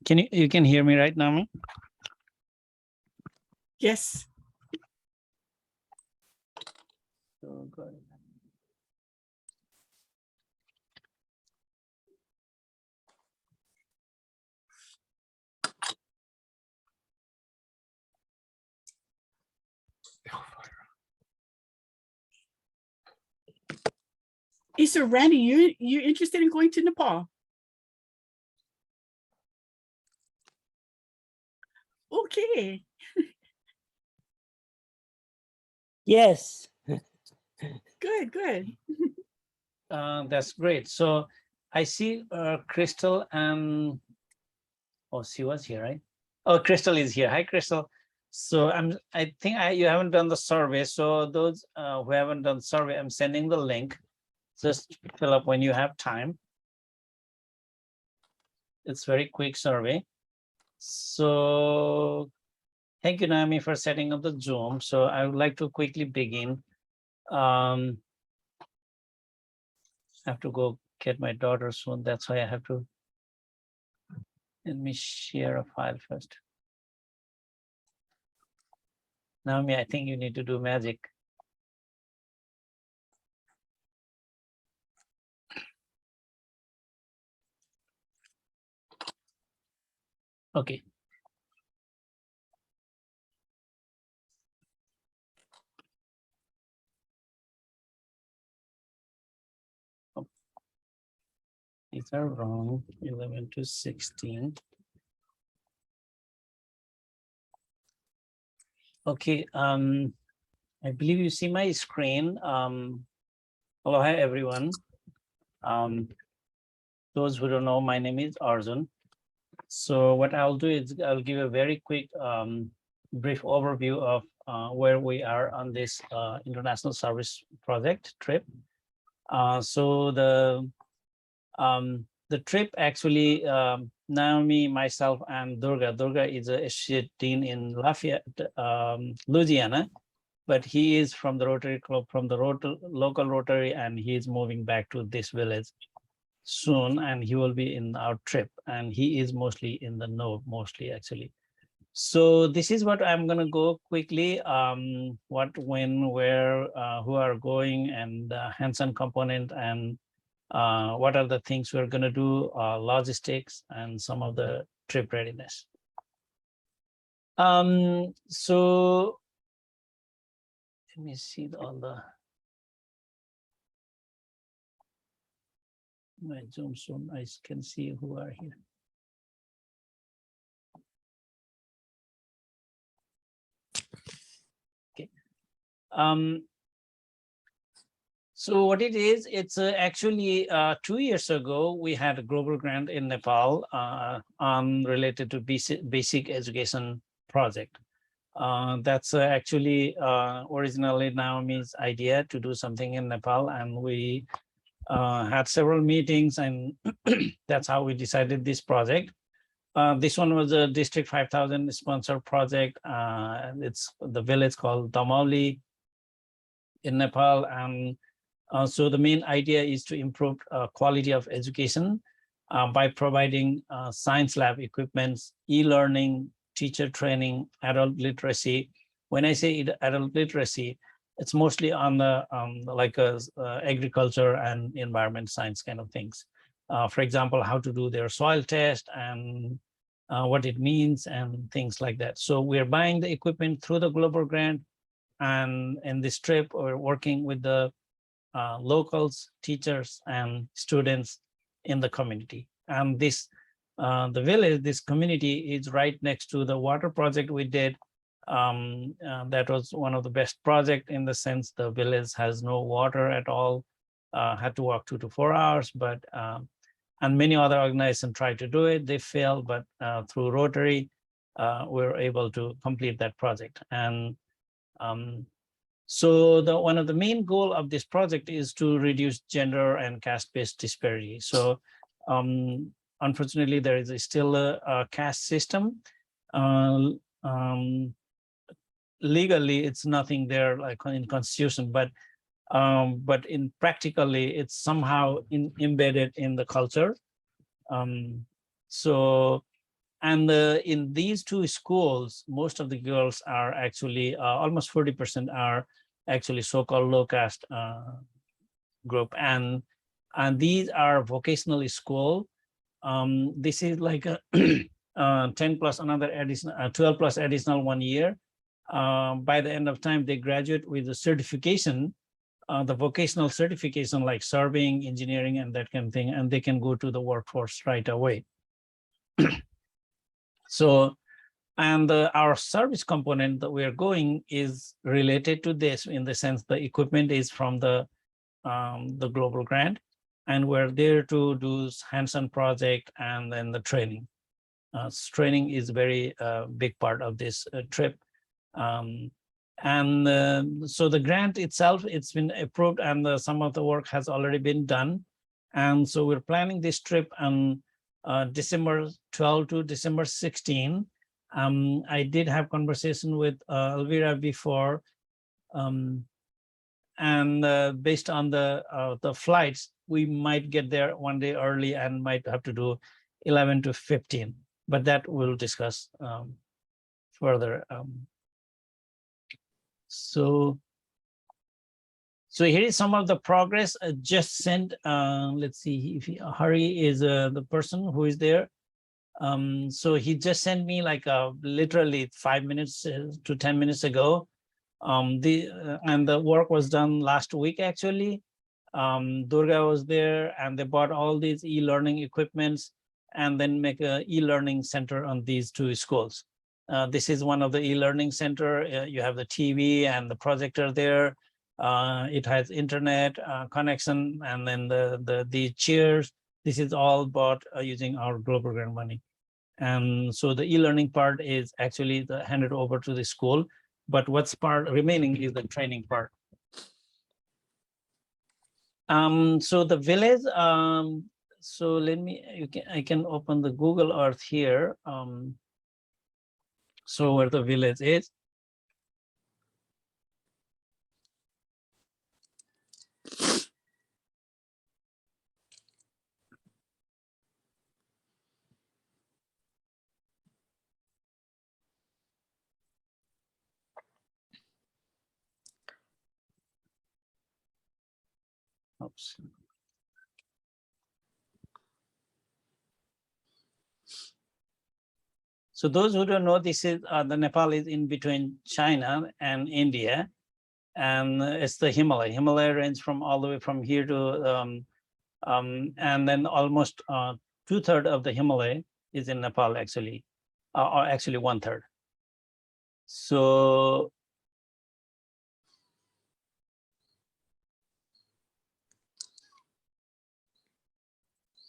You can hear me right now? Yes. So good. So Randy, you're interested in going to Nepal? Okay. Yes. Good, good. That's great. So I see Crystal and she was here, right? Oh, Crystal is here. Hi, Crystal. So I think you haven't done the survey. So those who haven't done survey, I'm sending the link. Just fill up when you have time. It's very quick survey. So thank you, Naomi, for setting up the Zoom. So I would like to quickly begin. I have to go get my daughter soon. That's why I have to. Let me share a file first. Naomi, I think you need to do magic. Okay. Oh. These are wrong. 11 to 16. Okay. I believe you see my screen. Hello, hi everyone. Those who don't know, my name is Arjun. So what I'll do is I'll give a very quick brief overview of where we are on this international service project trip. So the trip actually, Naomi, myself, and Durga. Durga is a associate dean in Lafayette, Louisiana, but he is from the Rotary Club, from the local Rotary, and he is moving back to this village soon, and he will be in our trip, and he is mostly in the know, mostly actually. So this is what I'm going to go quickly, what, when, where, who are going, and hands-on component, and what are the things we're going to do, logistics, and some of the trip readiness. So let me see all the my Zoom soon. I can see who are here. Okay. So what it is, it's actually 2 years ago, we had a global grant in Nepal related to basic education project. That's actually originally Naomi's idea to do something in Nepal, and we had several meetings, and that's how we decided this project. This one was a District 5000 sponsored project. It's the village called Damauli in Nepal, and so the main idea is to improve quality of education by providing science lab equipments, e-learning, teacher training, adult literacy. When I say adult literacy, it's mostly on the like agriculture and environment science kind of things. For example, how to do their soil test and what it means and things like that. So we're buying the equipment through the global grant, and in this trip, we're working with the locals, teachers, and students in the community. And this, the village, this community is right next to the water project we did. That was one of the best projects in the sense the village has no water at all, had to walk 2 to 4 hours, but and many other organizations tried to do it, they failed, but through Rotary, we were able to complete that project. And so one of the main goal of this project is to reduce gender and caste-based disparity. So unfortunately, there is still a caste system. Legally, it's nothing there like in Constitution, but in practically, it's somehow embedded in the culture. So And in these two schools, most of the girls are actually, almost 40% are actually so-called low caste group. And these are vocational school. This is like a 10 plus another additional, 12 plus additional 1 year. By the end of time, they graduate with the certification, the vocational certification like serving, engineering, and that kind of thing, and they can go to the workforce right away. So, and our service component that we are going is related to this in the sense the equipment is from the global grant, and we're there to do hands-on project and then the training. Training is very big part of this trip. So the grant itself, it's been approved, and some of the work has already been done. And so we're planning this trip on December 12 to December 16. I did have conversation with Elvira before, and based on the flights, we might get there 1 day early and might have to do 11 to 15, but that we'll discuss further. So here is some of the progress just sent. Let's see if Hari is the person who is there. So he just sent me like literally 5 minutes to 10 minutes ago. And the work was done last week actually. Durga was there, and they bought all these e-learning equipments and then make a e-learning center on these two schools. This is one of the e-learning center. You have the TV and the projector there. It has internet connection, and then the chairs. This is all bought using our global grant money. And so the e-learning part is actually handed over to the school, but what's part remaining is the training part. So the village. So let me. I can open the Google Earth here. So where the village is. Oops. So those who don't know, this is the Nepal is in between China and India, and it's the Himalaya. Himalaya range from all the way from here to, and then almost 2/3 of the Himalaya is in Nepal actually, or actually 1/3. So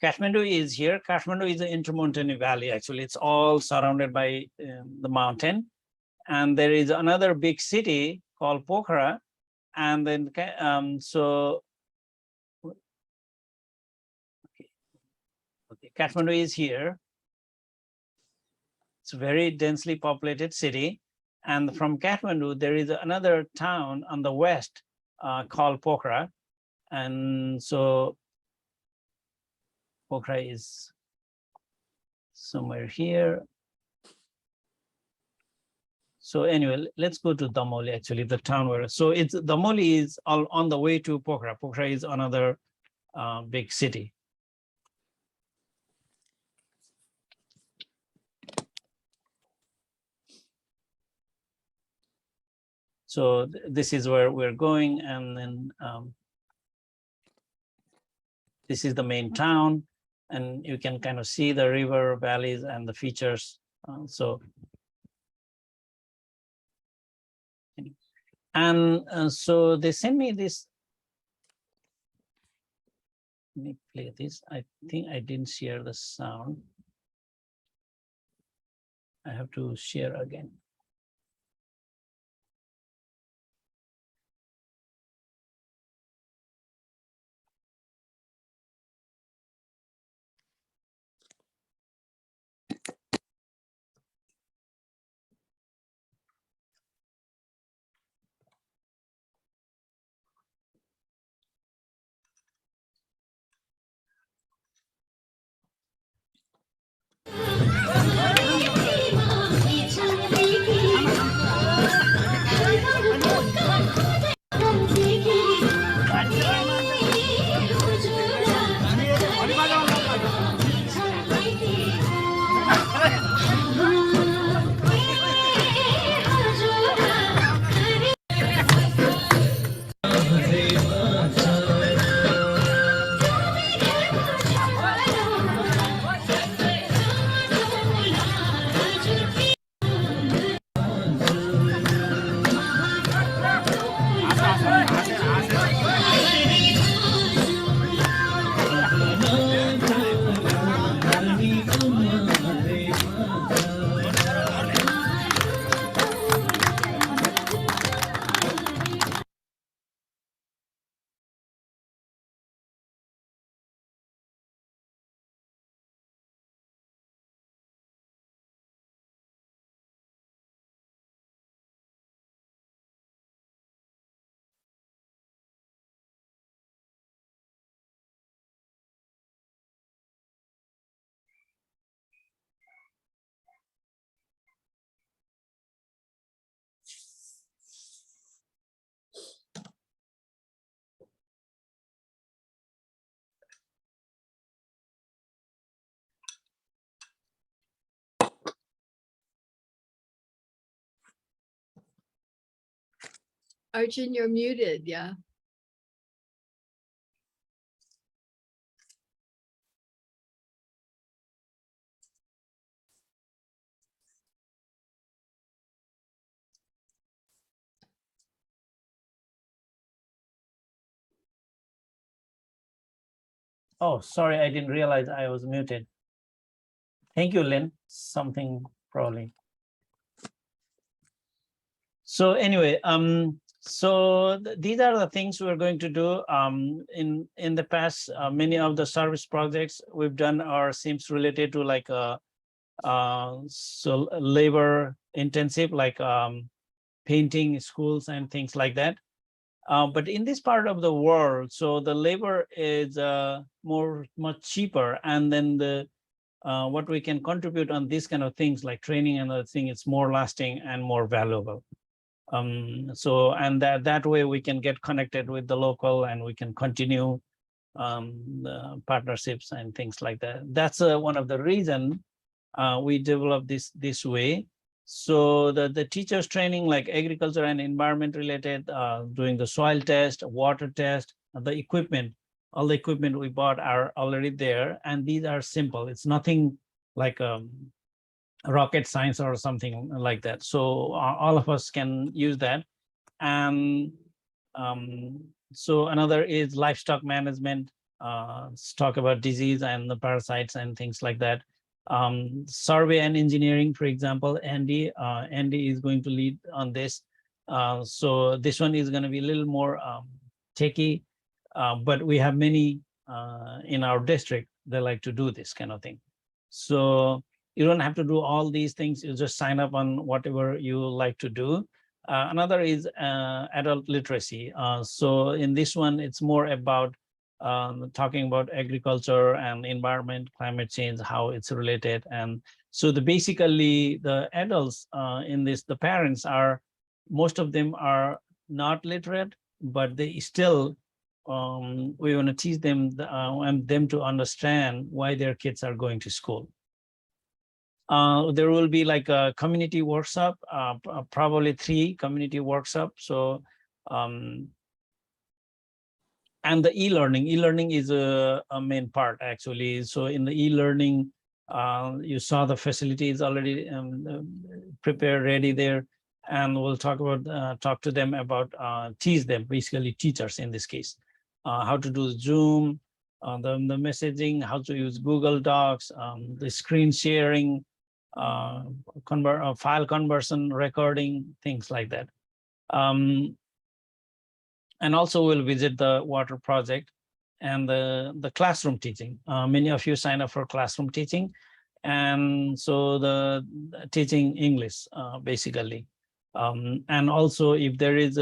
Kathmandu is here. Kathmandu is an intermountain valley. Actually, it's all surrounded by the mountain. And there is another big city called Pokhara. And then, okay, Kathmandu is here. It's a very densely populated city. And from Kathmandu, there is another town on the west called Pokhara. And so Pokhara is somewhere here. So anyway, let's go to Damoli, actually, the town where, so it's Damoli is all on the way to Pokhara. Pokhara is another big city. So this is where we're going, and then this is the main town, and you can kind of see the river valleys and the features. So they sent me this. Let me play this. I think I didn't share the sound. I have to share again. Arjun, you're muted. Yeah. Oh, sorry, I didn't realize I was muted. Thank you, Lynn. Something probably. So anyway, so these are the things we're going to do. In the past, many of the service projects we've done seems related to like so labor intensive, like painting schools and things like that. But in this part of the world, so the labor is much cheaper, and then the what we can contribute on these kind of things like training and other thing, it's more lasting and more valuable. So and that way we can get connected with the local, and we can continue the partnerships and things like that. That's one of the reason we develop this way. So the teachers training like agriculture and environment related, doing the soil test, water test, the equipment, all the equipment we bought are already there, and these are simple. It's nothing like rocket science or something like that. So all of us can use that. And so another is livestock management. Let's talk about disease and the parasites and things like that. Survey and engineering, for example, Andy is going to lead on this. So this one is going to be a little more techy, but we have many in our district that like to do this kind of thing. So you don't have to do all these things. You just sign up on whatever you like to do. Another is adult literacy. So in this one, it's more about talking about agriculture and environment, climate change, how it's related. And so basically the adults in this, the parents are, most of them are not literate, but they still, we want to teach them and them to understand why their kids are going to school. There will be like a community workshop, probably 3 community workshops. So, and the e-learning is a main part actually. So in the e-learning, you saw the facilities already prepared, ready there, and we'll talk to them about teach them, basically teachers in this case, how to do Zoom, the messaging, how to use Google Docs, the screen sharing, file conversion, recording, things like that. And also we'll visit the water project and the classroom teaching. Many of you sign up for classroom teaching. And so the teaching English, basically. And also if there is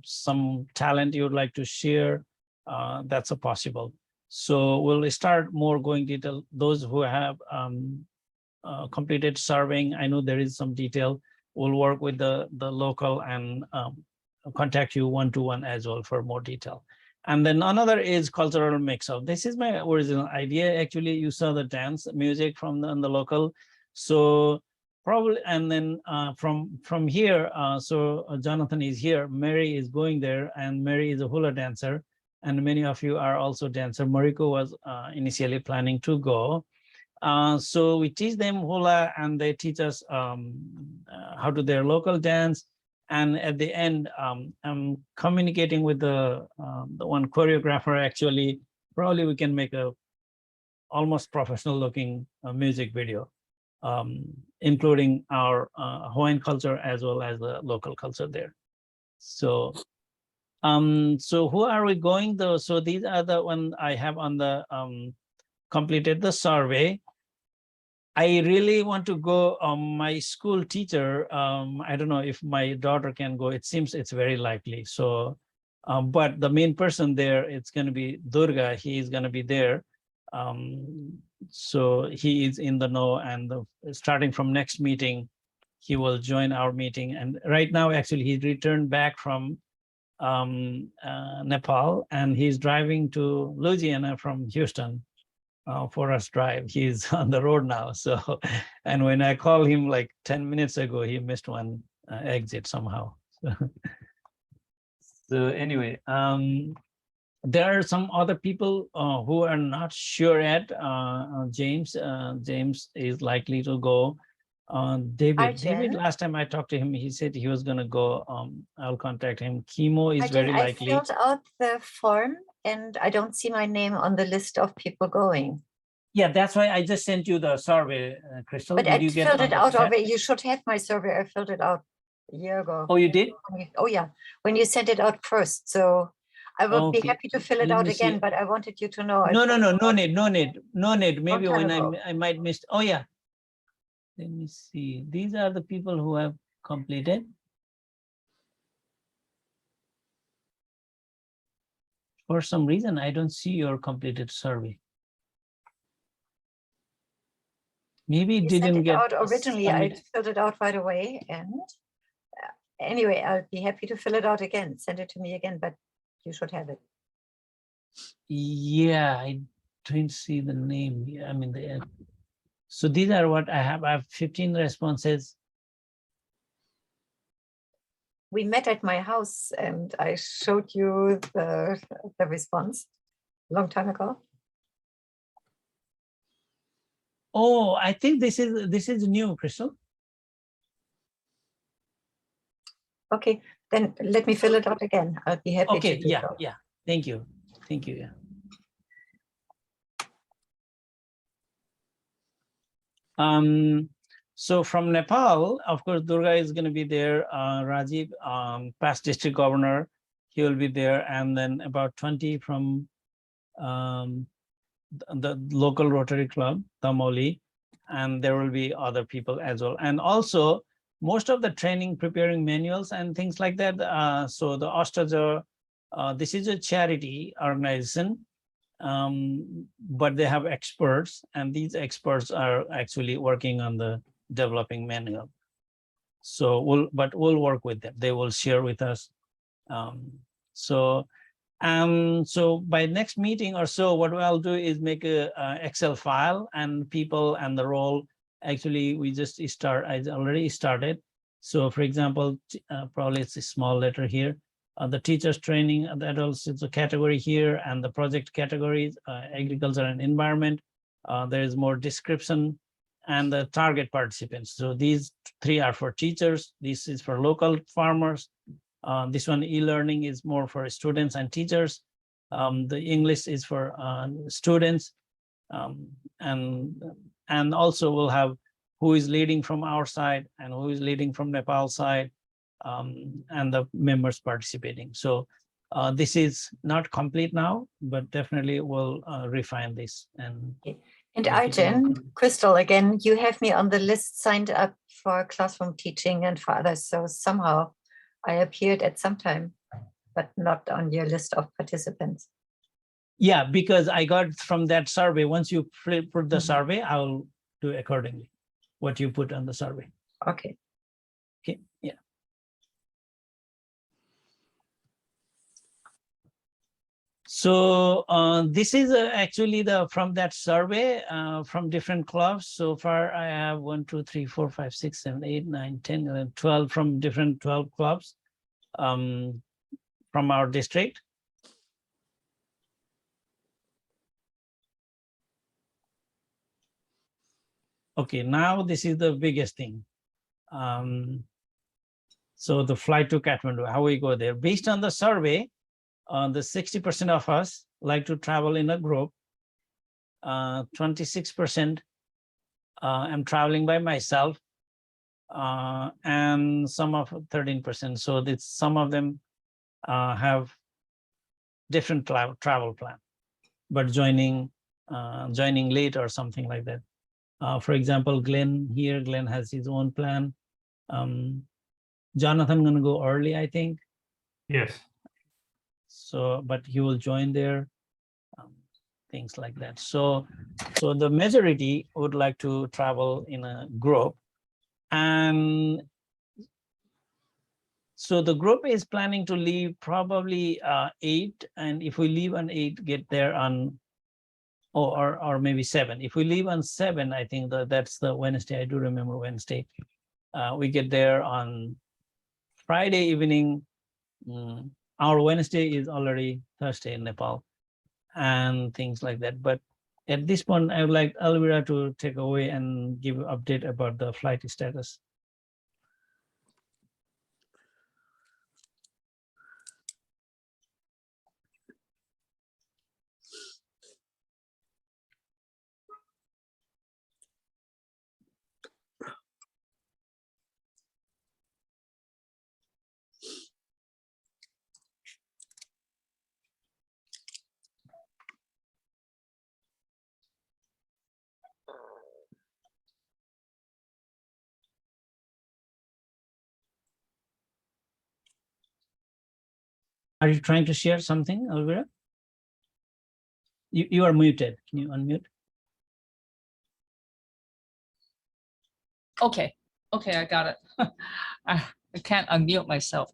some talent you would like to share, that's a possible. So we'll start more going detail. Those who have completed surveying, I know there is some detail. We'll work with the local and contact you one-to-one as well for more detail. And then another is cultural mix-up. This is my original idea. Actually, you saw the dance music from the local. So probably, and then from here, so Jonathan is here, Mary is going there, and Mary is a hula dancer, and many of you are also dancer. Mariko was initially planning to go. So we teach them hula, and they teach us how to their local dance. And at the end, I'm communicating with the one choreographer. Actually, probably we can make a almost professional looking music video, including our Hawaiian culture as well as the local culture there. So, so who are we going though? So these are the one I have on the completed the survey. I really want to go. My school teacher, I don't know if my daughter can go. It seems it's very likely. So, but the main person there, it's going to be Durga. He is going to be there. So he is in the know, and starting from next meeting, he will join our meeting. And right now, actually, he returned back from Nepal, and he's driving to Louisiana from Houston. For us drive. He's on the road now. So, and when I called him like 10 minutes ago, he missed one exit somehow. So anyway, there are some other people who are not sure yet. James is likely to go. David, last time I talked to him, he said he was going to go. I'll contact him. Chemo is very likely. I filled out the form and I don't see my name on the list of people going. Yeah, that's why I just sent you the survey, Crystal. But Did I you get filled on it the out chat? already. You should have my survey. I filled it out a year ago. Oh, you did? Oh yeah, when you sent it out first. So I would be Okay. happy to fill it Let out me see. again, but I wanted you to know. No need. Maybe time when ago. I might miss. Oh yeah. Let me see. These are the people who have completed. For some reason, I don't see your completed survey. Maybe it You sent didn't it get out originally. I submitted. filled it out right away. And anyway, I'll be happy to fill it out again. Send it to me again, but you should have it. Yeah, I don't see the name. Yeah, I mean, so these are what I have. I have 15 responses. We met at my house and I showed you the response a long time ago. Oh, I think this is new, Crystal. Okay, then let me fill it out again. I'll be happy Okay, to do yeah, so. yeah. Thank you. Yeah. So from Nepal, of course, Durga is going to be there. Rajiv, past district governor, he will be there, and then about 20 from the local Rotary Club, Tamoli, and there will be other people as well. And also, most of the training, preparing manuals and things like that. So the Ostaja, this is a charity organization, but they have experts, and these experts are actually working on the developing manual. So we'll work with them. They will share with us. So by next meeting or so, what I'll do is make a Excel file and people and the role. Actually, I already started. So for example, probably it's a small letter here. The teachers training, that also is a category here, and the project categories, agriculture and environment. There is more description and the target participants. So these 3 are for teachers. This is for local farmers. This one, e-learning, is more for students and teachers. The English is for students. And also we'll have who is leading from our side and who is leading from Nepal side, and the members participating. So this is not complete now, but definitely we'll refine this. And Arjun, Crystal, again, you have me on the list signed up for classroom teaching and for others. So somehow I appeared at some time, but not on your list of participants. Yeah, because I got from that survey, once you put the survey, I'll do accordingly what you put on the survey. Okay. Okay, yeah. So this is actually from that survey from different clubs. So far I have 1, 2, 3, 4, 5, 6, 7, 8, 9, 10, 11, 12 from different 12 clubs from our district. Okay, now this is the biggest thing. So the flight to Kathmandu, how we go there. Based on the survey, the 60% of us like to travel in a group. 26% am traveling by myself, and some of 13%. So some of them have different travel plan, but joining late or something like that. For example, Glenn has his own plan. Jonathan gonna go early, I think. Yes. So, but he will join there, things like that. So the majority would like to travel in a group. And so the group is planning to leave probably 8. And if we leave on 8, get there on, or maybe 7. If we leave on 7, I think that's the Wednesday. I do remember Wednesday. We get there on Friday evening. our Wednesday is already Thursday in Nepal and things like that. But at this point, I would like Elvira to take away and give an update about the flight status. Are you trying to share something, Elvira? You are muted. Can you unmute? Okay, I got it. I can't unmute myself.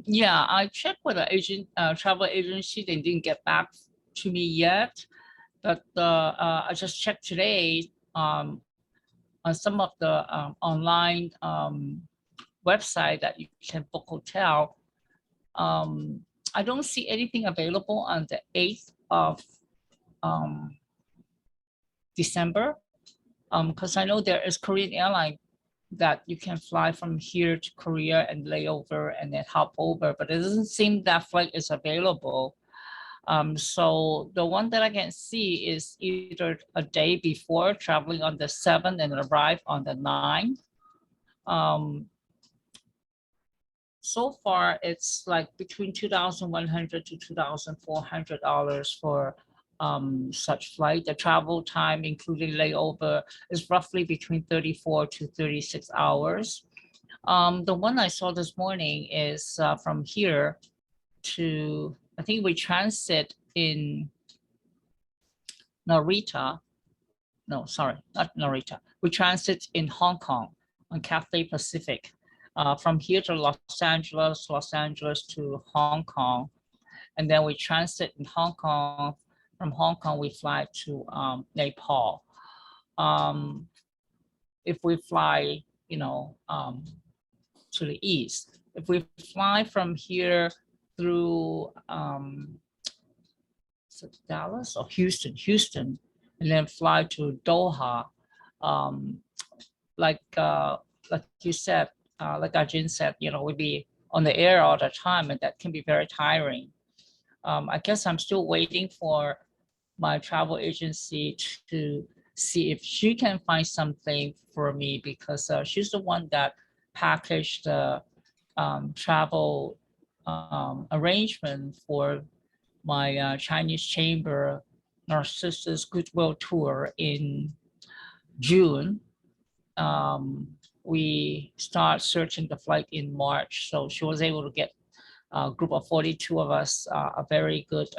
Yeah, I checked with the travel agency. They didn't get back to me yet, but I just checked today on some of the online website that you can book hotel. I don't see anything available on the 8th of December, because I know there is Korean airline that you can fly from here to Korea and lay over and then hop over, but it doesn't seem that flight is available. So the one that I can see is either a day before, traveling on the 7th and arrive on the 9th. So far, it's like between $2,100 to $2,400 for such flight. The travel time, including layover, is roughly between 34 to 36 hours. The one I saw this morning is from here to, I think we transit in Narita. No, sorry, not Narita. We transit in Hong Kong on Cathay Pacific. From here to Los Angeles to Hong Kong. And then we transit in Hong Kong. From Hong Kong, we fly to Nepal. If we fly, to the east, if we fly from here through Dallas or Houston, and then fly to Doha, like you said, like Ajin said, we'd be on the air all the time, and that can be very tiring. I guess I'm still waiting for my travel agency to see if she can find something for me, because she's the one that packaged the travel arrangement for my Chinese Chamber Narcissus Goodwill Tour in June. We start searching the flight in March, so she was able to get a group of 42 of us a very good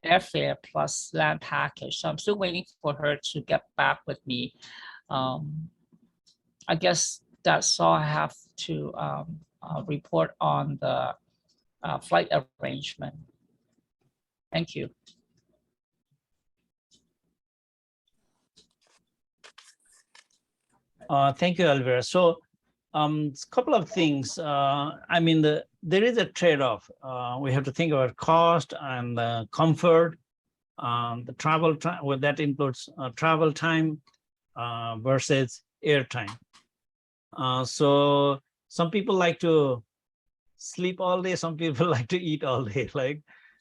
airfare plus land package. So I'm still waiting for her to get back with me. I guess that's all I have to report on the flight arrangement. Thank you. Thank you, Elvira. So a couple of things. I mean, there is a trade-off. We have to think about cost and comfort, the travel time, well, that includes travel time versus air time. So some people like to sleep all day, some people like to eat all day.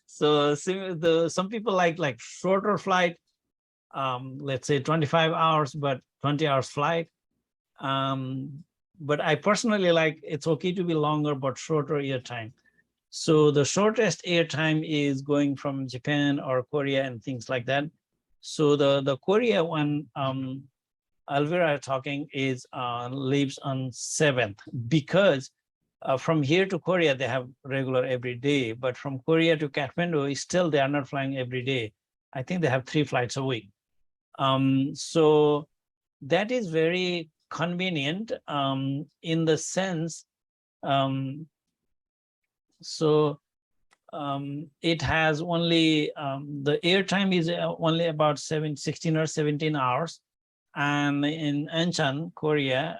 Some people like shorter flight, let's say 25 hours, but 20 hours flight. But I personally like, it's okay to be longer, but shorter air time. So the shortest air time is going from Japan or Korea and things like that. So the Korea one, Elvira talking is leaves on 7th, because from here to Korea, they have regular every day, but from Korea to Kathmandu, still they are not flying every day. I think they have 3 flights a week. So that is very convenient in the sense, it has only, the airtime is only about 16 or 17 hours. And in Incheon, Korea,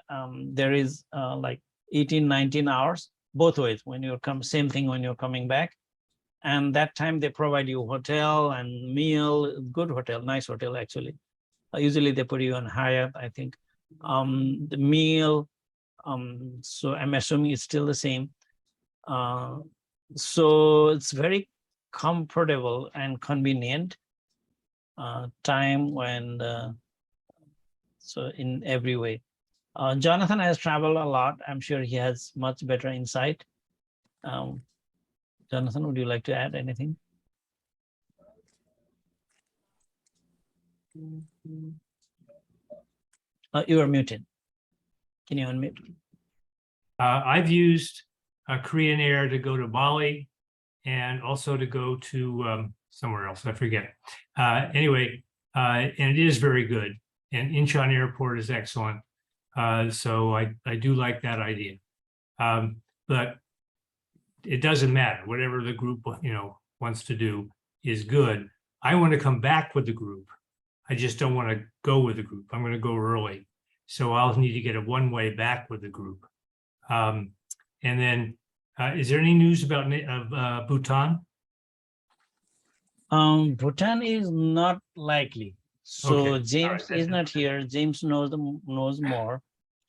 there is like 18, 19 hours. both ways. When you come, same thing when you're coming back. And that time they provide you hotel and meal, good hotel, nice hotel actually. Usually they put you on Hyatt, I think. The meal, so I'm assuming it's still the same. So it's very comfortable and convenient time when, so in every way. Jonathan has traveled a lot. I'm sure he has much better insight. Jonathan, would you like to add anything? You are muted. Can you unmute? I've used Korean Air to go to Bali and also to go to somewhere else, I forget. Anyway, and it is very good. And Incheon Airport is excellent. So I do like that idea. But it doesn't matter. Whatever the group, wants to do is good. I want to come back with the group. I just don't want to go with the group. I'm going to go early. So I'll need to get a one-way back with the group. And then, is there any news about Bhutan? Bhutan is not likely. So Okay. James All right. is not here. James knows more.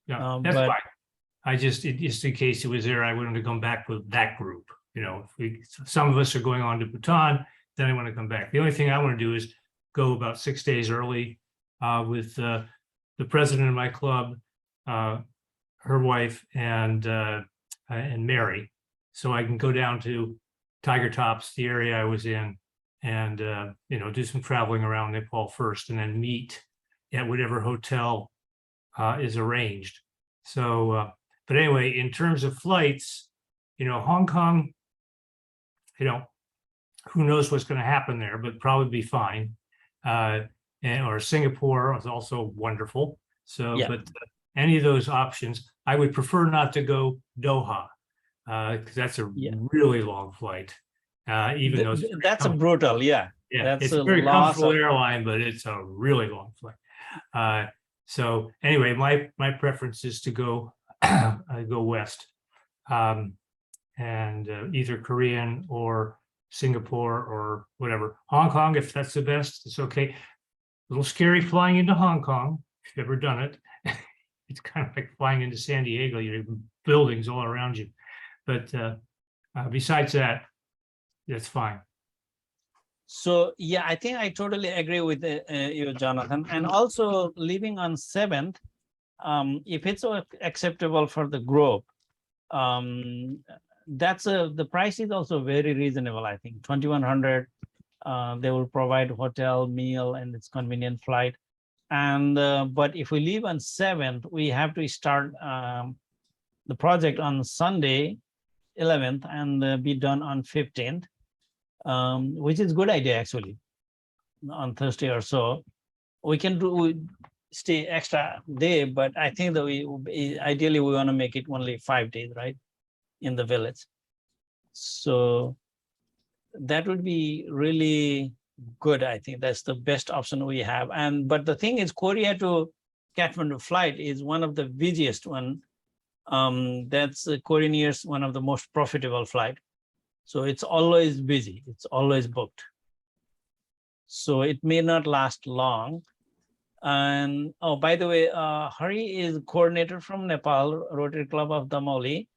Yeah, that's but- fine. I just in case it was there, I wanted to come back with that group. Some of us are going on to Bhutan, then I want to come back. The only thing I want to do is go about 6 days early with the president of my club, her wife, and Mary, so I can go down to Tiger Tops, the area I was in, and do some traveling around Nepal first, and then meet at whatever hotel is arranged. So, but anyway, in terms of flights, Hong Kong, who knows what's going to happen there, but probably be fine. Or Singapore is also wonderful. So, Yeah. but any of those options, I would prefer not to go Doha because that's a really long flight. Even though that's a brutal, yeah, that's it's a a very loss comfortable of- airline, but it's a really long flight. So anyway, my preference is to go go west, and either Korean or Singapore or whatever. Hong Kong, if that's the best, it's okay. A little scary flying into Hong Kong, if you've ever done it. It's kind of like flying into San Diego, you have buildings all around you. But besides that, that's fine. So yeah, I think I totally agree with you, Jonathan. And also leaving on 7th, if it's acceptable for the group, the price is also very reasonable. I think 2,100. They will provide hotel, meal, and it's convenient flight. And but if we leave on 7th, we have to start the project on Sunday, 11th, and be done on 15th. Which is good idea actually. On Thursday or so, we can stay extra day, but I think that ideally we want to make it only 5 days, right, in the village. So that would be really good. I think that's the best option we have. But the thing is, Korea to Kathmandu flight is one of the busiest one. That's Korean Air's one of the most profitable flight. So it's always busy. It's always booked. So it may not last long. And oh, by the way, Hari is coordinator from Nepal, Rotary Club of Damoli.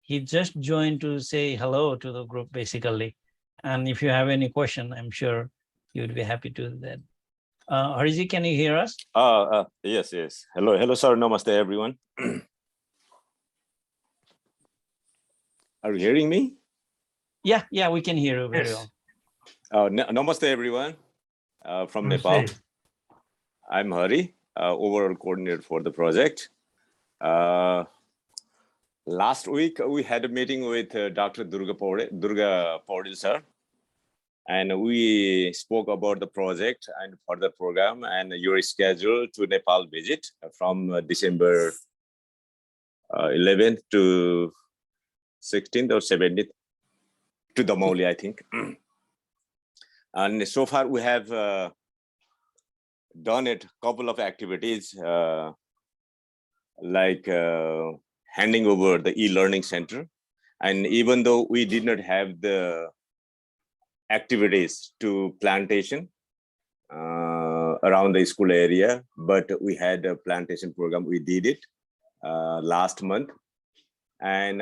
He just joined to say hello to the group, basically. And if you have any question, I'm sure you would be happy to do that. Hariji, can you hear us? Yes. Hello, sir. Namaste, everyone. Are you hearing me? Yeah, we can hear you very Yes. well. Namaste, everyone. From Nepal. I'm Hari, overall coordinator for the project. Last week, we had a meeting with Dr. Durga Paudil, sir. And we spoke about the project and further program and your schedule to Nepal visit from December 11th to 16th or 17th to Damoli, I think. And so far we have done a couple of activities like handing over the e-learning center. And even though we did not have the activities to plantation around the school area, but we had a plantation program. We did it last month. And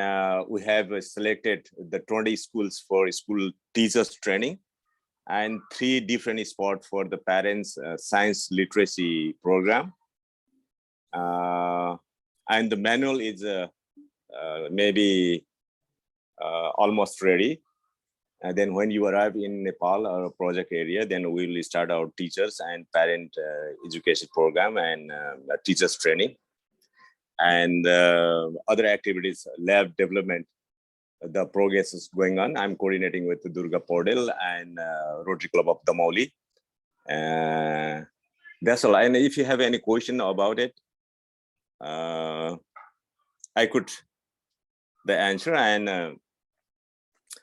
we have selected the 20 schools for school teachers training and 3 different spots for the parents science literacy program. And the manual is maybe almost ready. And then when you arrive in Nepal or project area, then we will start our teachers and parent education program and teachers training. And other activities, lab development, the progress is going on. I'm coordinating with Durga Podil and Rotary Club of Damauli. That's all. And if you have any question about it, I could the answer. And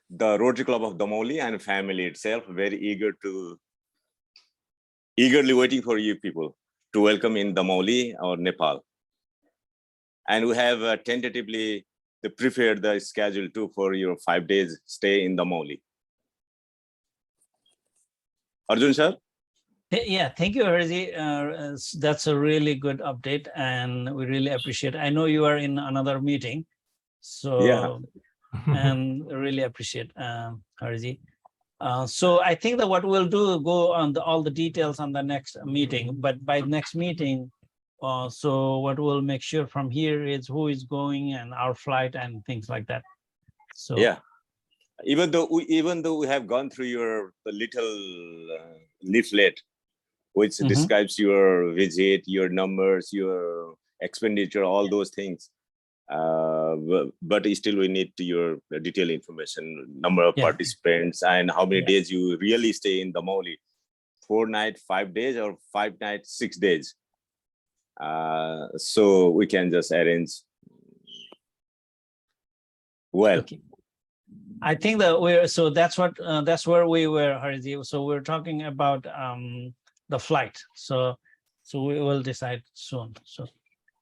the Rotary Club of Damauli and family itself very eagerly waiting for you people to welcome in Damauli or Nepal. And we have tentatively prepared the schedule too for your 5 days stay in Damauli. Arjun sir? Yeah, thank you, Harji. That's a really good update, and we really appreciate it. I know you are in another meeting, so Yeah. and really appreciate Harji. So I think that what we'll do, go on all the details on the next meeting, but by next meeting, so what we'll make sure from here is who is going and our flight and things like that. So Yeah. Even though we have gone through your little leaflet, which describes your visit, your numbers, your expenditure, all those things. But still we need your detailed information, number of participants and how many days you really stay in Damauli. 4 nights, 5 days, or 5 nights, 6 days. So we can just arrange well. Okay. I think that that's where we were, Harji. So we're talking about the flight. So we will decide soon. So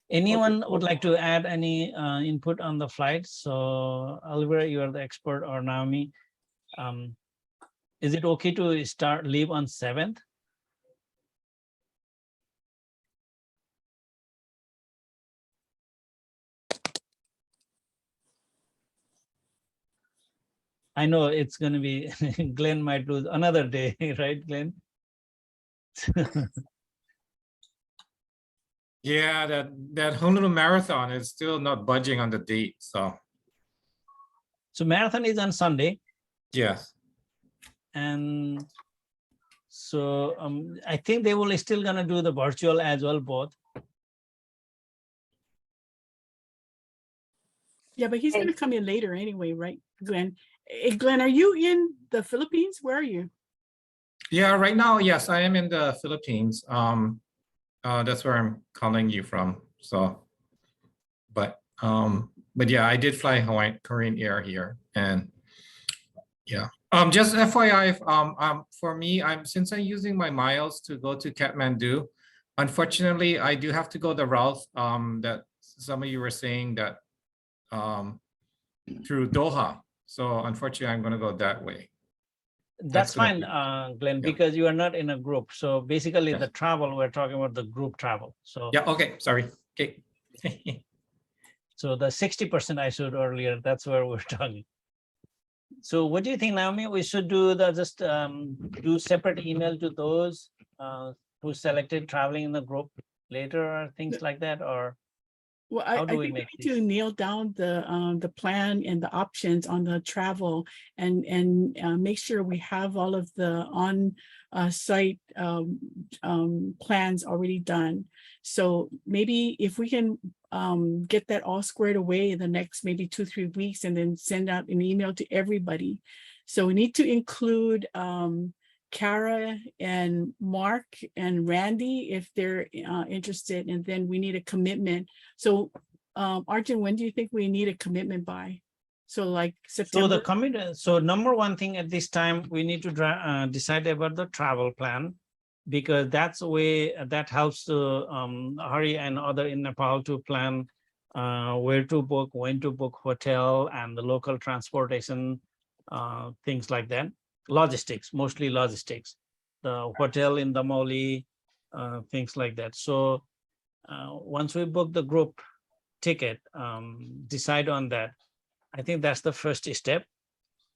anyone would like to add any input on the flight? So Oliver, you are the expert, or Naomi. Is it okay to leave on 7th? I know it's going to be, Glenn might lose another day, right, Glenn? Yeah, that Honolulu Marathon is still not budging on the date. So marathon is on Sunday. yes. And so I think they will still going to do the virtual as well, both. Yeah, but he's going to come in later anyway, right, Glenn? Hey, Glenn, are you in the Philippines? Where are you? Yeah, right now, yes, I am in the Philippines. That's where I'm calling you from. So, but yeah, I did fly Korean Air here, and yeah. Just FYI, for me, since I'm using my miles to go to Kathmandu, unfortunately, I do have to go the route that some of you were saying that through Doha. So unfortunately, I'm going to go that way. That's fine, Glenn, because you are not in a group. So basically the travel, we're talking about the group travel. So yeah, okay, sorry. Okay. So the 60% I showed earlier, that's where we're talking. So what do you think, Naomi? We should do do separate email to those who selected traveling in the group later, or things like that, or well, how I do we think we make need to nail down the plan and the options on the travel, and make sure we have all of the on-site plans already done. So maybe if we can get that all squared away in the next maybe 2-3 weeks, and then send out an email to everybody. So we need to include Kara and Mark and Randy if they're interested, and then we need a commitment. So Arjun, when do you think we need a commitment by? So like September? So the commitment, so number one thing at this time, we need to decide about the travel plan, because that's a way that helps to Hari and other in Nepal to plan where to book, when to book hotel, and the local transportation, things like that. Logistics, mostly logistics. The hotel in Damoli, things like that. So once we book the group ticket, decide on that. I think that's the first step.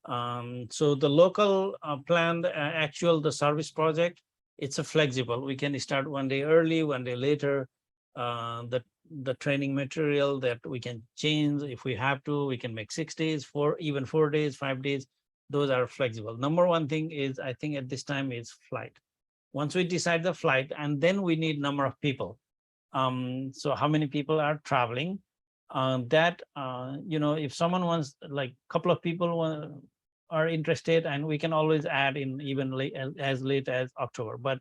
So the local planned the service project, it's a flexible. We can start one day early, one day later. The training material that we can change if we have to, we can make 6 days, 4 days, 5 days. Those are flexible. Number one thing is, I think at this time, is flight. Once we decide the flight, and then we need number of people. So how many people are traveling? If someone wants, like a couple of people are interested, and we can always add in even as late as October. But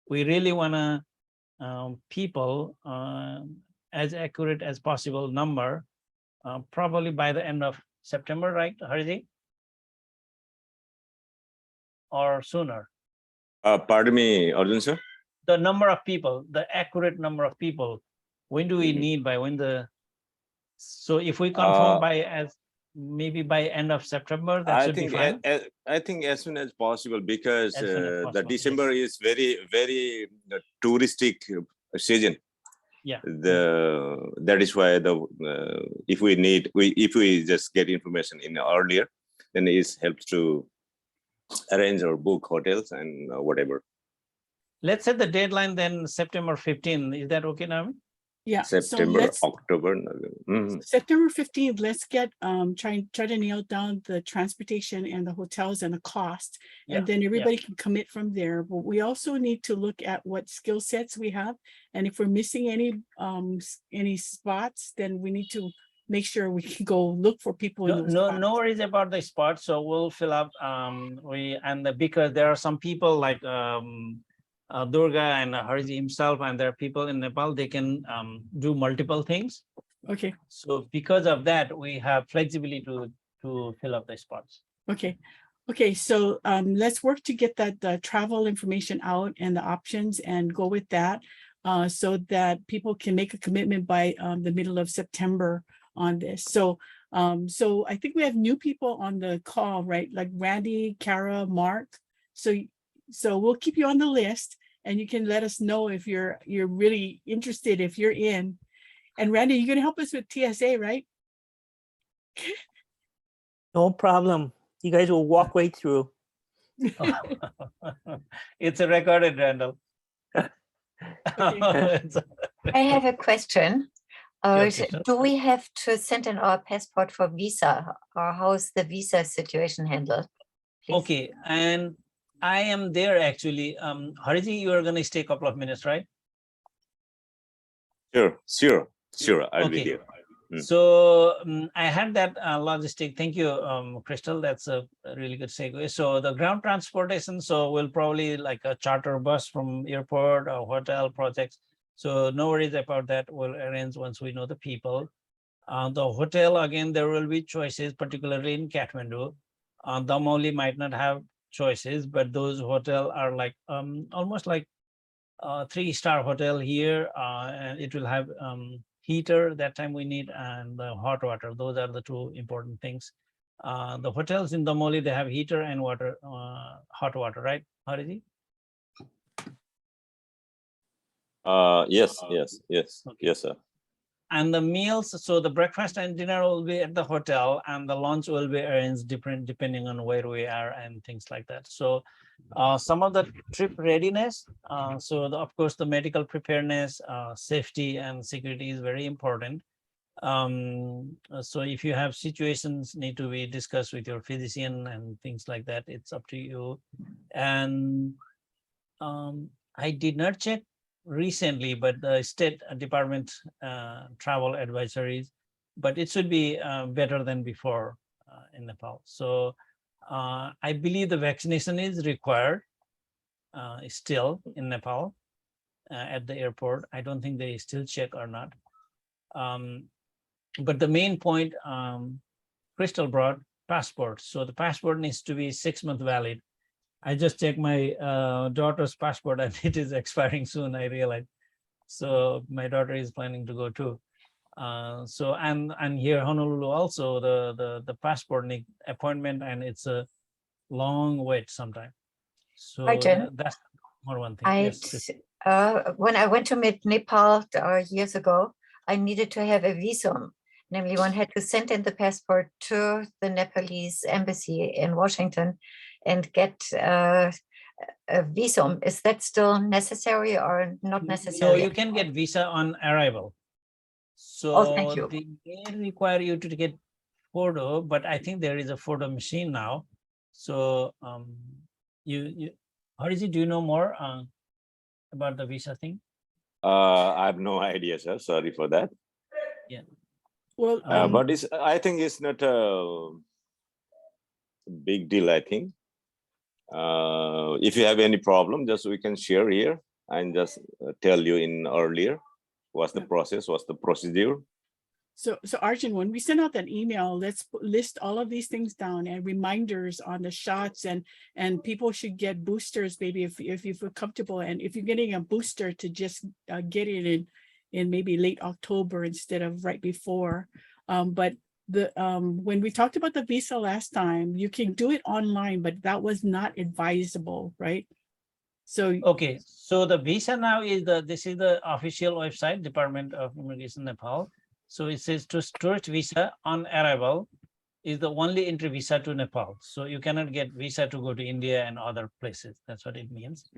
we really want to people as accurate as possible number, probably by the end of September, right, Harji? Or sooner? Pardon me, Arjun sir? The number of people, the accurate number of people, when do we need, by when so if we confirm maybe by end of September, that should be fine. I think as soon as possible, because As soon as the possible, December is very, very touristic season. Yeah. That is why if we just get information in earlier, then it helps to arrange or book hotels and whatever. Let's set the deadline then September 15. Is that okay, Naomi? Yeah. September, October, November. September 15th, let's get try to nail down the transportation and the hotels and the cost, and then everybody can commit from there. But we also need to look at what skill sets we have, and if we're missing any spots, then we need to make sure we can go look for people in those spots. No worries about the spots. So we'll fill up because there are some people like Durga and Harji himself, and there are people in Nepal, they can do multiple things. Okay. So because of that, we have flexibility to fill up the spots. Okay. So let's work to get that travel information out and the options, and go with that so that people can make a commitment by the middle of September on this. So I think we have new people on the call, right? Like Randy, Kara, Mark. So we'll keep you on the list, and you can let us know if you're really interested, if you're in. And Randy, you're going to help us with TSA, right? No problem. You guys will walk right through. It's a recorded, Randall. Okay. I have a question. Sure. Do we have to send in our passport for visa, or how is the visa situation handled? Please? Okay, and I am there actually. Hariji, you are going to stay a couple of minutes, right? Sure. I'll be Okay. here. So I had that logistic. Thank you, Crystal. That's a really good segue. So the ground transportation, so we'll probably like a charter bus from airport or hotel projects. So no worries about that. We'll arrange once we know the people. The hotel, again, there will be choices, particularly in Kathmandu. Damoli might not have choices, but those hotel are like almost like a 3-star hotel here, and it will have heater that time we need, and the hot water. Those are the two important things. The hotels in Damoli, they have heater and water, hot water, right, Hariji? Yes, Okay. yes, sir. And the meals, so the breakfast and dinner will be at the hotel, and the lunch will be arranged different depending on where we are and things like that. So some of the trip readiness, of course, the medical preparedness, safety and security is very important. So if you have situations need to be discussed with your physician and things like that, it's up to you. And I did not check recently, but the State Department travel advisories, but it should be better than before in Nepal. So I believe the vaccination is required still in Nepal at the airport. I don't think they still check or not. But the main point, Crystal brought passport. So the passport needs to be 6 months valid. I just checked my daughter's passport and it is expiring soon, I realized. So my daughter is planning to go too. So and here Honolulu also the passport need appointment, and it's a long wait sometime. So Arjun, that's more one thing. I Yes, Chris. when I went to Nepal years ago, I needed to have a visum. Namely, one had to send in the passport to the Nepalese embassy in Washington and get a visum. Is that still necessary or not No, necessary? you can get visa on arrival. Oh, thank So you. they may require you to get photo, but I think there is a photo machine now. So you Hariji, do you know more about the visa thing? I have no idea, sir. Sorry for that. Yeah. Well, But I think it's not a big deal, I think. If you have any problem, just we can share here and just tell you in earlier what's the process, what's the procedure. so Arjun, when we send out that email, let's list all of these things down and reminders on the shots, and people should get boosters, maybe if you feel comfortable, and if you're getting a booster, to just get it in maybe late October instead of right before. But the when we talked about the visa last time, you can do it online, but that was not advisable, right? So Okay, so the visa now is this is the official website, Department of Immigration Nepal. So it says to tourist visa on arrival is the only entry visa to Nepal. So you cannot get visa to go to India and other places. That's what it means.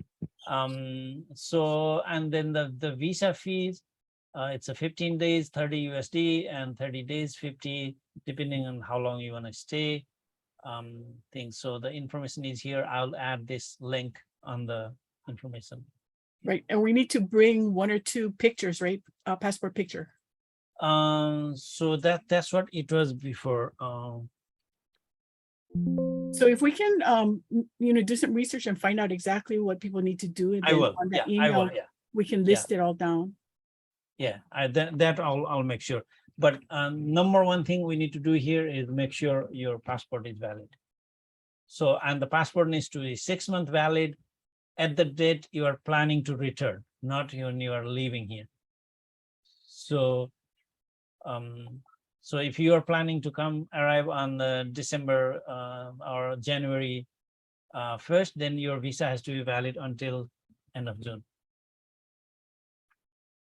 So and then the visa fees, it's a 15 days 30 USD and 30 days 50, depending on how long you want to stay. Things. So the information is here. I'll add this link on the information. right, and we need to bring 1 or 2 pictures, right? A passport picture. So that's what it was before. So if we can, do some research and find out exactly what people need to do, and I then will. on that Yeah, I will. email, Yeah, we can Yeah. list it all down. yeah. That I'll make sure. But number one thing we need to do here is make sure your passport is valid. So and the passport needs to be 6 months valid at the date you are planning to return, not when you are leaving here. So so if you are planning to arrive on December or January 1st, then your visa has to be valid until end of June.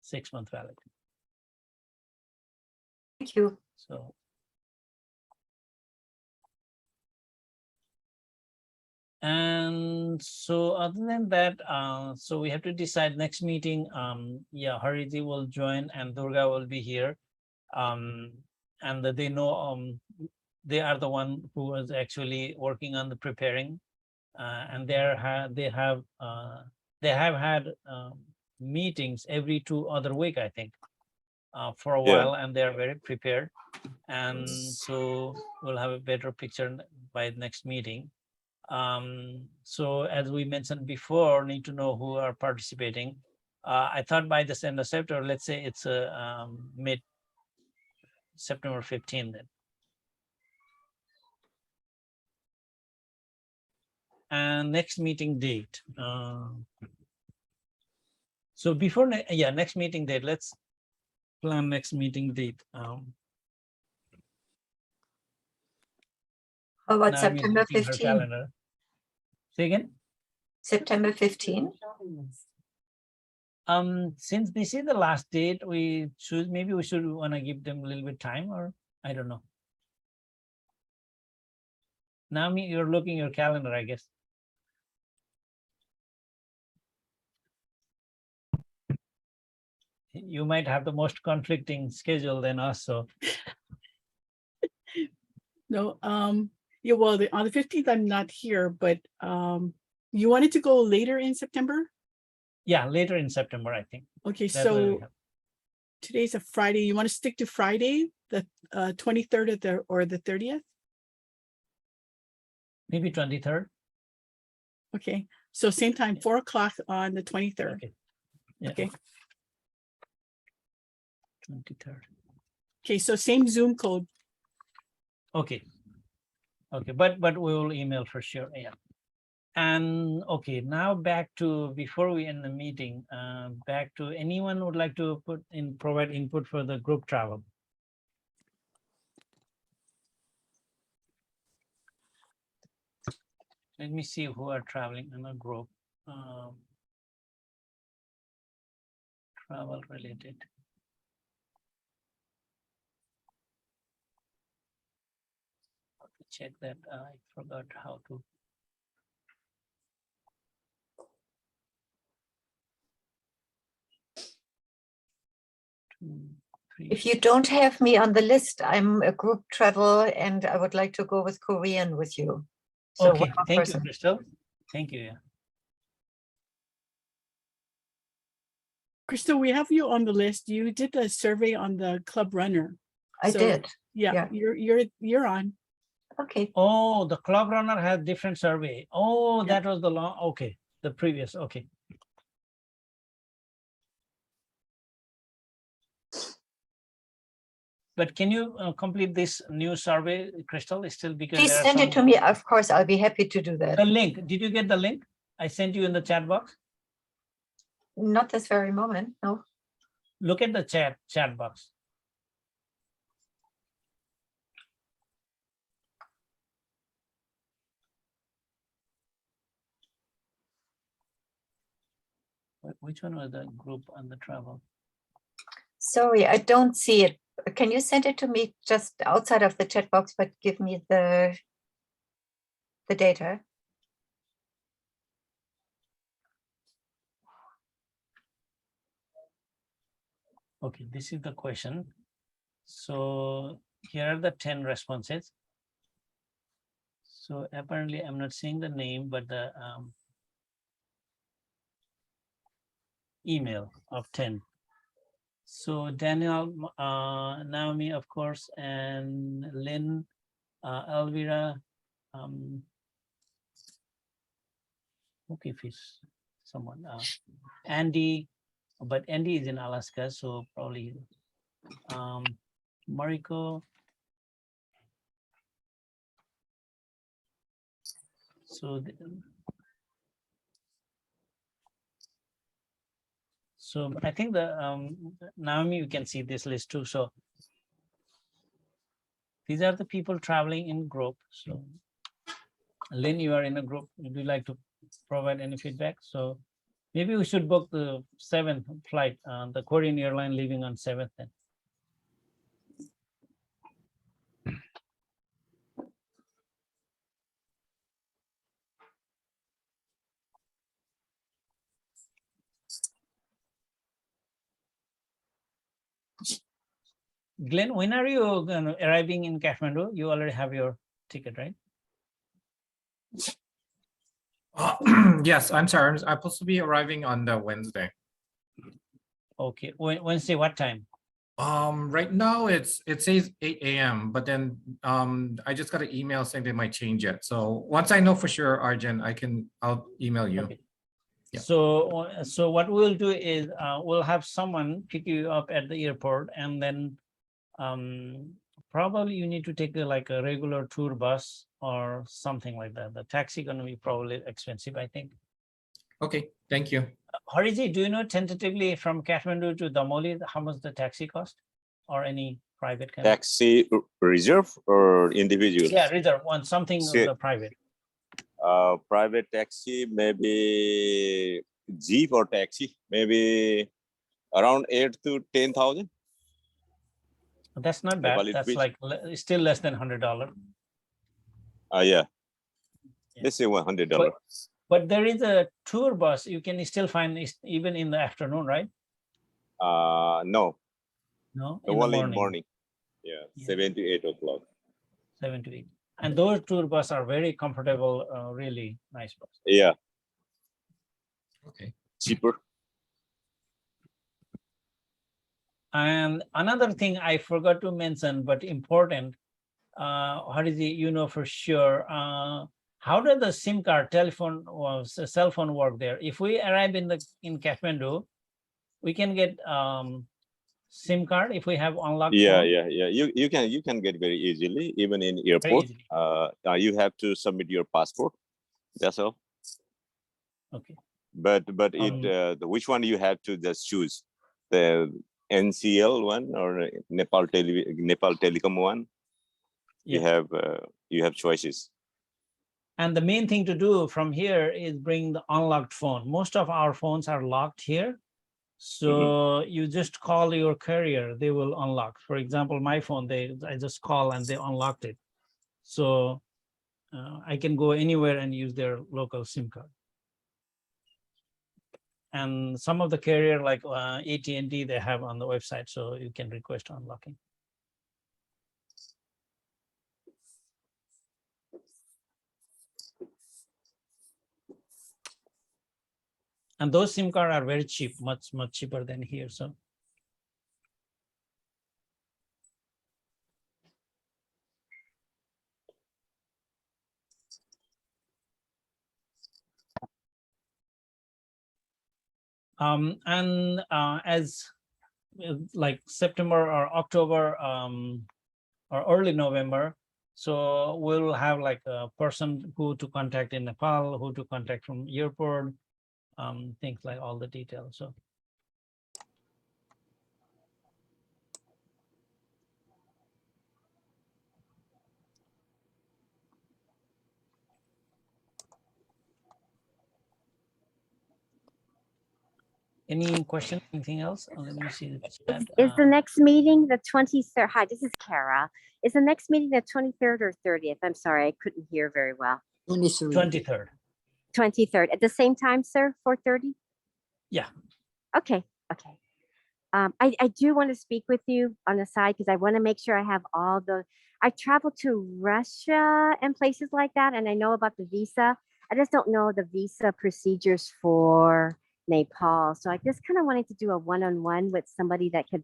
6 months valid. Thank you. So and so other than that, so we have to decide next meeting. Yeah, Hariji will join and Durga will be here. And they know they are the one who was actually working on the preparing, and they have had meetings every 2 other week, I think, for a Yeah. while, and they are very prepared. And so we'll have a better picture by next meeting. So as we mentioned before, need to know who are participating. I thought by the end of September, let's say it's mid September 15 then. And next meeting date. So before, next meeting date, let's plan next meeting date. How about Now I'm September looking at her 15? calendar. Say again? September 15? Since this is the last date, maybe we should want to give them a little bit time, or I don't know. Now you're looking your calendar, I guess. You might have the most conflicting schedule than us, so. No, yeah, well, on the 15th, I'm not here, but you wanted to go later in September? Yeah, later in September, I think. Okay, That's what we so have. today's a Friday. You want to stick to Friday, the 23rd or the 30th? Maybe 23rd. Okay, so same time, 4 o'clock on the 23rd. Okay. Yeah. Okay. 23rd. Okay, so same Zoom code. Okay. Okay, but we will email for sure. Yeah. And okay, now back to, before we end the meeting, back to anyone would like to provide input for the group travel. Let me see who are traveling in a group. Travel related. Check that. I forgot how to. 2, 3. If you don't have me on the list, I'm a group travel and I would like to go with Korean with you. So Okay, one more thank you, person. Crystal. Thank you. Yeah. Crystal, we have you on the list. You did a survey on the club runner. I So, did. Yeah, Yeah. you're on. Okay. Oh, the club runner had different survey. Oh, Yeah. that was the long. Okay, the previous. Okay. But can you complete this new survey, Crystal? Still, because Please there are send it some- to me. Of course, I'll be happy to do that. The link. Did you get the link? I sent you in the chat box. Not this very moment, no. Look at the chat box. Which one was the group on the travel? Sorry, I don't see it. Can you send it to me just outside of the chat box, but give me the data? Okay, this is the question. So here are the 10 responses. So apparently I'm not seeing the name, but the email of 10. So Daniel, Naomi, of course, and Lynn, Elvira, okay, fish, someone, Andy, but Andy is in Alaska, so probably Mariko. So I think the Naomi, you can see this list too. So these are the people traveling in group. So Lynn, you are in a group. Would you like to provide any feedback? So maybe we should book the 7th flight, the Korean airline leaving on 7th then. Glenn, when are you arriving in Kathmandu? You already have your ticket, right? Yes, I'm sorry. I'm supposed to be arriving on the Wednesday. Okay, Wednesday, what time? Right now it says 8 a.m. But then I just got an email saying they might change it. So once I know for sure, Arjun, I'll email you. Okay. Yeah. So what we'll do is we'll have someone pick you up at the airport, and then probably you need to take like a regular tour bus or something like that. The taxi gonna be probably expensive, I think. Okay, thank you. Hariji, do you know tentatively from Kathmandu to Damoli how much the taxi cost, or any private kind? Taxi reserve or individual? Yeah, reserve one, something See, the private. Private taxi, maybe jeep or taxi, maybe around 8 to 10,000. That's not bad. Nepali That's rupees. like still less than $100. Yeah. Yeah. Let's say $100. But there is a tour bus you can still find even in the afternoon, right? No, No, the in the only morning. Yeah, Yeah. 7 to 8 o'clock. 7 to 8. And those tour buses are very comfortable, really nice bus. Yeah, Okay. cheaper. And another thing I forgot to mention, but important, Hariji, you know for sure, how does the SIM card, telephone, or cell phone work there? If we arrive in Kathmandu, we can get SIM card if we have unlocked Yeah, phone? yeah. You can get very easily, even in Very airport. easily. You have to submit your passport. That's all. Okay. But which one you have to just choose, the NCL one or Nepal Telecom one? Yeah. You have choices. And the main thing to do from here is bring the unlocked phone. Most of our phones are locked here. So you just call your carrier, they will unlock. For example, my phone, I just call and they unlocked it. So I can go anywhere and use their local SIM card. And some of the carrier like AT&T, they have on the website, so you can request unlocking. And those SIM cards are very cheap, much cheaper than here. So. As like September or October or early November, so we'll have like a person who to contact in Nepal, who to contact from airport, things like all the details. So. Any question, anything else? Let me see the chat. Is the next meeting the 23rd? Hi, this is Kara. Is the next meeting the 23rd or 30th? I'm sorry, I couldn't hear very well. 23rd. 23rd at the same time, sir, 4:30? Yeah. Okay, okay. I do want to speak with you on the side because I want to make sure I have all the, I traveled to Russia and places like that, and I know about the visa. I just don't know the visa procedures for Nepal. So I just kind of wanted to do a one-on-one with somebody that could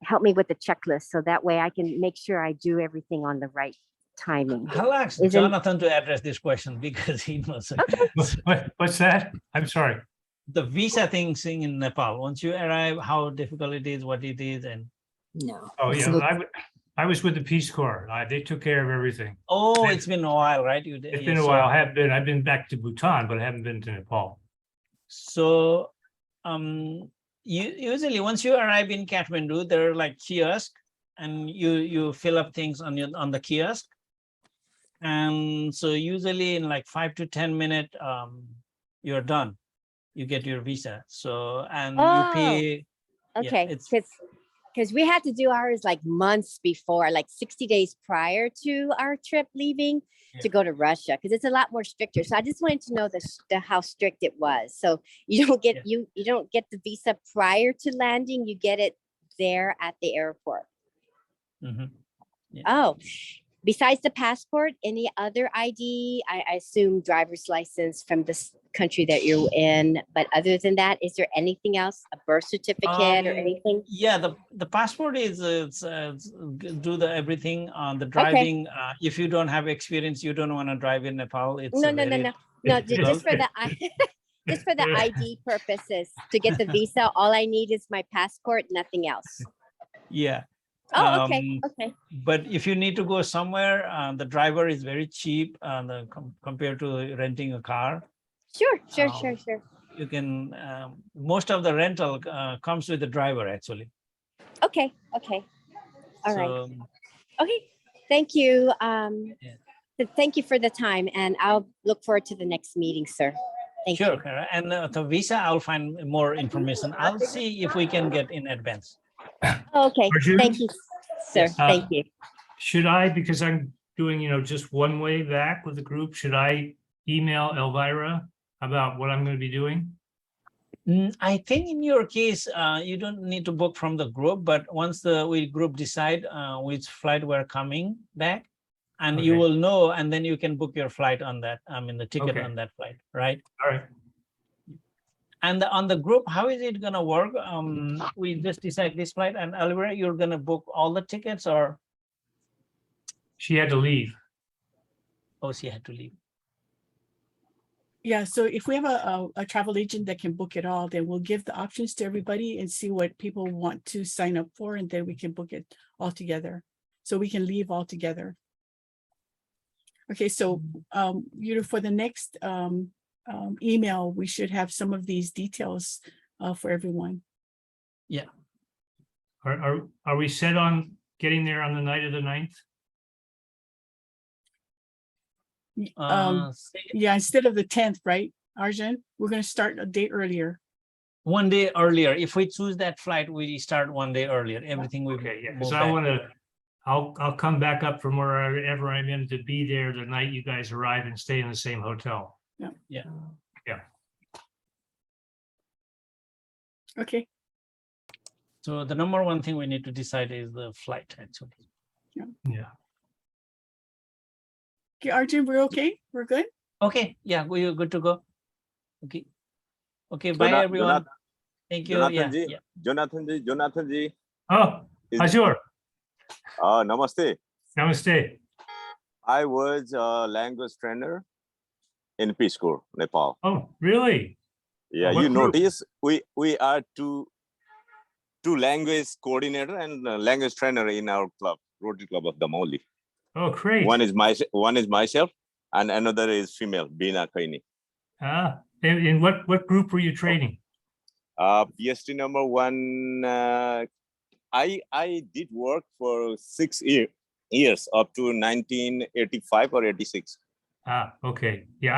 help me with the checklist. So that way I can make sure I do everything on the right timing. I'll ask Jonathan to address this question because he knows. Okay. What's that? I'm sorry. The visa thing in Nepal, once you arrive, how difficult it is, what it is, and no. Oh yeah, I was with the Peace Corps. They took care of everything. Oh, it's been a while, right? It's been a while. I've been back to Bhutan, but I haven't been to Nepal. So usually once you arrive in Kathmandu, there are like kiosks, and you fill up things on the kiosk. And so usually in like 5 to 10 minutes, you're done. You get your visa. So, and you pay. Okay, yeah, because we had to do ours like months before, like 60 days prior to our trip leaving to go to Russia, because it's a lot more stricter. So I just wanted to know how strict it was. So you don't get you don't get the visa prior to landing, you get it there at the airport. Oh, besides the passport, any other ID? I assume driver's license from this country that you're in, but other than that, is there anything else, a birth certificate or anything? Yeah, the passport is do the everything on the driving. If you don't have experience, you don't want to drive in Nepal. It's no, just for the just for the ID purposes to get the visa. All I need is my passport, nothing else. Yeah. Oh, okay. But if you need to go somewhere, the driver is very cheap compared to renting a car. Sure. You can, most of the rental comes with the driver actually. Okay. All right. Okay. Thank you. Thank you for the time, and I'll look forward to the next meeting, sir. Thank you. Sure. And the visa, I'll find more information. I'll see if we can get in advance. Okay. Thank you, sir. Thank you. Should I, because I'm doing, just one way back with the group, should I email Elvira about what I'm going to be doing? I think in your case, you don't need to book from the group, but once we group decide which flight we're coming back, and you will know, and then you can book your flight on that, the ticket on that flight, right? All right. And on the group, how is it gonna work? We just decide this flight, and Elvira, you're gonna book all the tickets, or? She had to leave. Oh, she had to leave. Yeah, so if we have a travel agent that can book it all, then we'll give the options to everybody and see what people want to sign up for, and then we can book it all together. So we can leave all together. Okay, so for the next email, we should have some of these details for everyone. Are we set on getting there on the night of the 9th? Yeah, instead of the 10th, right, Arjun? We're going to start a day earlier. One day earlier. If we choose that flight, we start one day earlier. Everything will Okay, yeah, move because I back. want to, I'll come back up from wherever I'm in to be there the night you guys arrive and stay in the same hotel. Okay. So the number one thing we need to decide is the flight, actually. Yeah. Okay, Arjun, we're okay? We're good? Okay, yeah, we're good to go. Okay. Okay, bye everyone. Thank you. Yeah. Jonathan ji. Oh, Azure. Namaste. Namaste. I was a language trainer in Peace Corps, Nepal. Oh, really? Yeah, What you group? notice we are two language coordinator and language trainer in our club, Rotary Club of Damoli. Oh, great. One is myself, and another is female, Bina Kaini. In what group were you training? PST number 1. I did work for 6 years up to 1985 or 86. Okay. Yeah,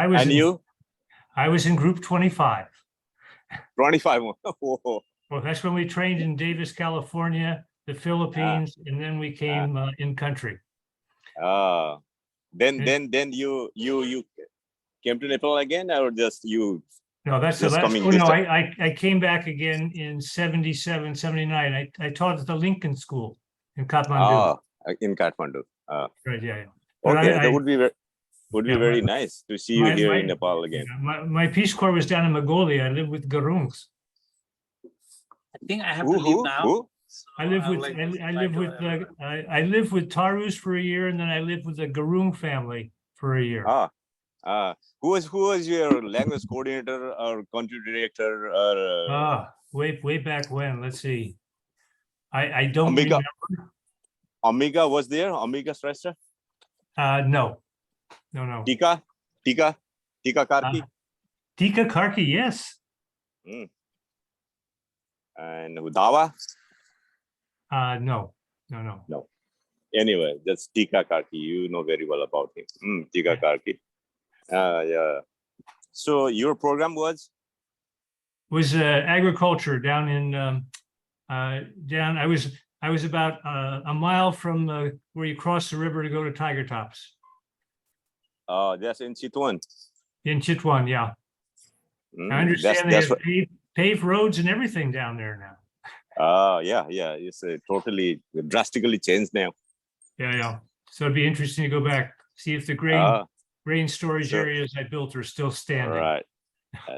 I was in group 25. 25. Whoa. Well, that's when we trained in Davis, California, the Philippines, and then we came in country. Then you came to Nepal again, or just you? No, that's the just last. coming Oh, this no, time? I came back again in 77, 79. I taught at the Lincoln School in Kathmandu. In Kathmandu. Right, yeah. But Okay, that would be very my- nice to see you here in Nepal again. My Peace Corps was down in Mongolia. I lived with Gurungs. I think I have to leave now. Who? So I live would with like to say I bye live to with everyone. I lived with Tarus for a year, and then I lived with the Gurung family for a year. Who was your language coordinator or country director? Or, Way back when. Let's see. I don't Amiga. remember. Amiga was there? Amiga Shrestha? No. Tika Karki? Tika Karki, yes. And Dawa? No. Anyway, that's Tika Karki. You know very well about him. Tika Karki. Yeah. So your program was Agriculture down in down. I was about a mile from where you cross the river to go to Tiger Tops just in Chitwan. in Chitwan. Yeah, I understand they have paved roads and everything down there now. Yeah. It's totally drastically changed now. Yeah. So it'd be interesting to go back, see if the grain storage areas I built are still standing. Right.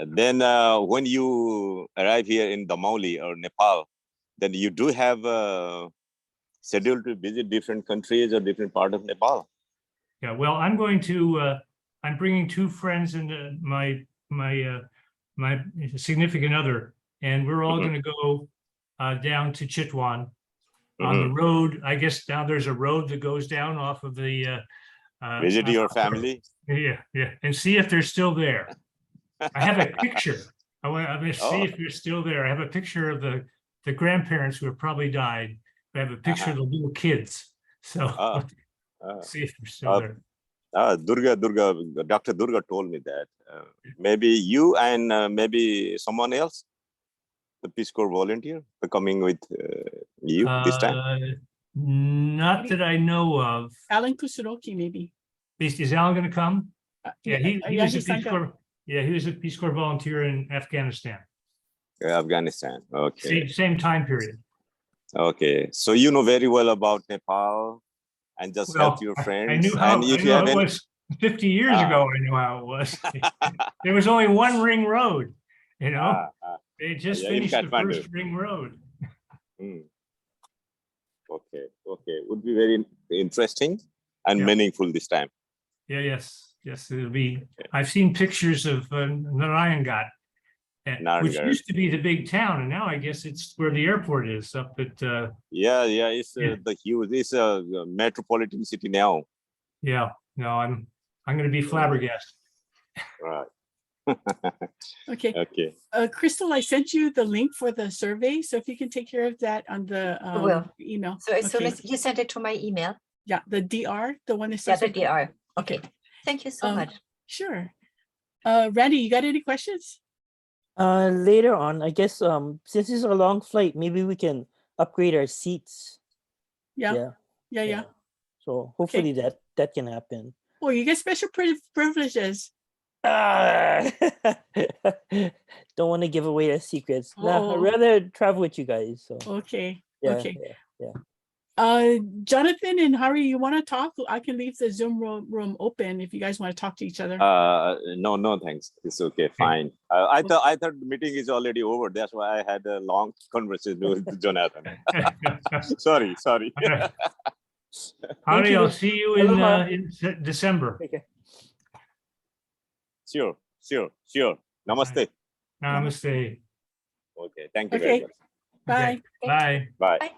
Then when you arrive here in Damoli or Nepal, then you do have a schedule to visit different countries or different part of Nepal. Yeah, well, I'm going to I'm bringing 2 friends and my significant other, and we're all going to go down to Chitwan on the road. I guess now there's a road that goes down off of the Visit your family. Yeah, and see if they're still there. I have a picture. I'm going to see if they're still there. I have a picture of the grandparents who have probably died. I have a picture of the little kids. So see if they're still there. Dr. Durga told me that. Maybe you and maybe someone else, the Peace Corps volunteer, are coming with you this time. Not that I know of. Alan Kusuroki, maybe. Is Alan going to come? Yeah, he was a Peace signed up. Corps. Yeah, he was a Peace Corps volunteer in Afghanistan. Afghanistan. Okay. Same time period. Okay. So you know very well about Nepal and just help your friends. I knew how it was 50 years ago. I knew how it was. There was only one ring road, you know. They just finished the first ring road. Okay. Would be very interesting and meaningful this time. Yeah, yes, it'll be. I've seen pictures of Narayangat, which used to be the big town, and now I guess it's where the airport is up at. It's the huge. It's a metropolitan city now. Yeah, no, I'm going to be flabbergasted. Right. Okay. Okay. Crystal, I sent you the link for the survey. So if you can take care of that on the will. email. So as soon Okay. as you send it to my email, Yeah, the DR, the one that yeah, says. the DR. Okay. Okay. Thank you so Um, much. Sure. Randy, you got any questions? Later on, I guess since it's a long flight, maybe we can upgrade our seats. Yeah. Yeah. So hopefully that can happen. Oh, you get special privileges. Ah! Don't want to give away the secrets. Nah, I'd Uh-oh. rather travel with you guys. So Okay. yeah, Okay. yeah. Jonathan and Hari, you want to talk? I can leave the Zoom room open if you guys want to talk to each other. No, thanks. It's okay, fine. I thought the meeting is already over. That's why I had a long conversation with Jonathan. Sorry. Hari, you. I'll see you Aloha. in December. Okay. Sure. Namaste. Namaste. Okay, thank you very Okay. much. Bye. Okay, bye. Bye. Bye.